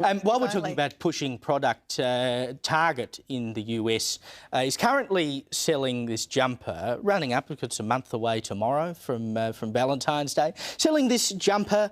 While we're talking about pushing product, Target in the US is currently selling this jumper, running up because it's a month away tomorrow from Valentine's Day, selling this jumper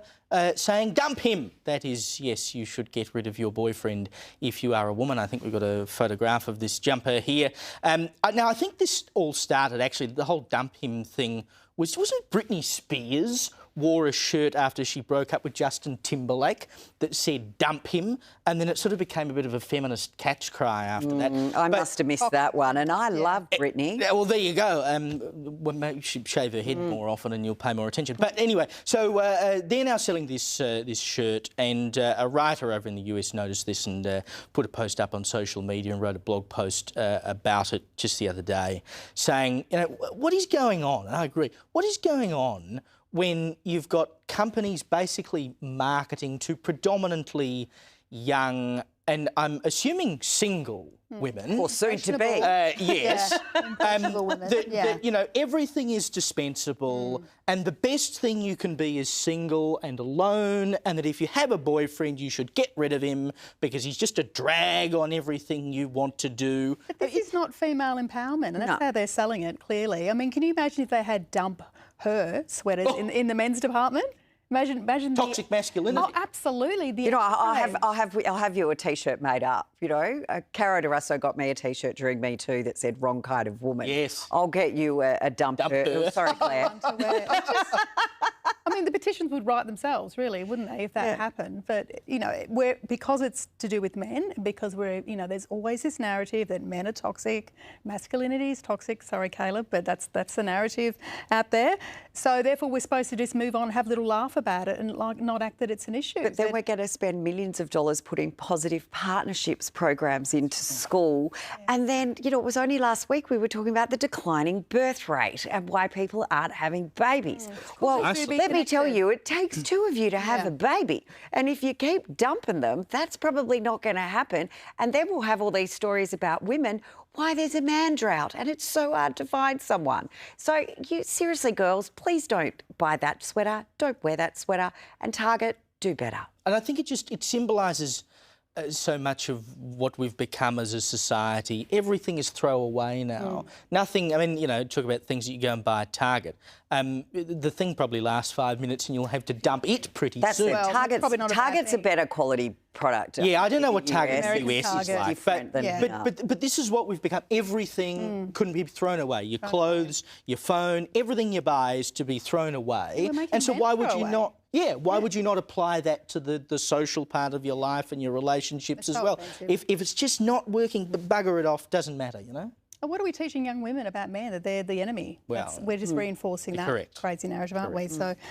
saying, dump him. That is, yes, you should get rid of your boyfriend if you are a woman. I think we've got a photograph of this jumper here. Now, I think this all started, actually, the whole dump him thing wasn't Britney Spears wore a shirt after she broke up with Justin Timberlake that said dump him, and then it sort of became a bit of a feminist catch cry after that. I must have missed that one, and I love Britney. Well, there you go. Well, maybe you should shave her head more often and you'll pay more attention. But anyway, so they're now selling this shirt, and a writer over in the US noticed this and put a post up on social media and wrote a blog post about it just the other day, saying, you know, what is going on? And I agree. What is going on when you've got companies basically marketing to predominantly young, and I'm assuming single women. Or soon to be. Yes. Women. That, you know, everything is dispensable and the best thing you can be is single and alone, and that if you have a boyfriend, you should get rid of him because he's just a drag on everything you want to do. But this is not female empowerment, and that's how they're selling it, clearly. I mean, can you imagine if they had dump her sweaters in the men's department? Imagine toxic masculinity. Oh, absolutely. You know, I'll have you a T-shirt made up. You know, Cara DeRusso got me a T-shirt during Me Too that said "Wrong kind of woman." Yes. I'll get you a dump her. Oh, sorry, Claire. I mean, the petitions would write themselves, really, wouldn't they, if that happened? But, you know, because it's to do with men, because there's always this narrative that men are toxic, masculinity is toxic. Sorry, Caleb, but that's the narrative out there. So, therefore, we're supposed to just move on, have a little laugh about it and not act that it's an issue. But then we're going to spend millions of dollars putting positive partnerships programs into school. And then, you know, it was only last week we were talking about the declining birth rate and why people aren't having babies. Well, let me tell you, it takes two of you to have a baby. And if you keep dumping them, that's probably not going to happen. And then we'll have all these stories about women, why there's a man drought and it's so hard to find someone. So you seriously, girls, please don't buy that sweater. Don't wear that sweater. And Target, do better. And I think it symbolises so much of what we've become as a society. Everything is throwaway now. Nothing, I mean, you know, talk about things that you go and buy at Target. The thing probably lasts 5 minutes and you'll have to dump it pretty soon. Well, Target's a better quality product. Yeah, I don't know what Target in the US is like, but but this is what we've become. Everything couldn't be thrown away. Your clothes, your phone, everything you buy is to be thrown away. And so why would you not? Yeah, why would you not apply that to the social part of your life and your relationships as well? If it's just not working, bugger it off, doesn't matter, you know? And what are we teaching young women about men, that they're the enemy? Well, we're just reinforcing that crazy narrative, aren't we? So.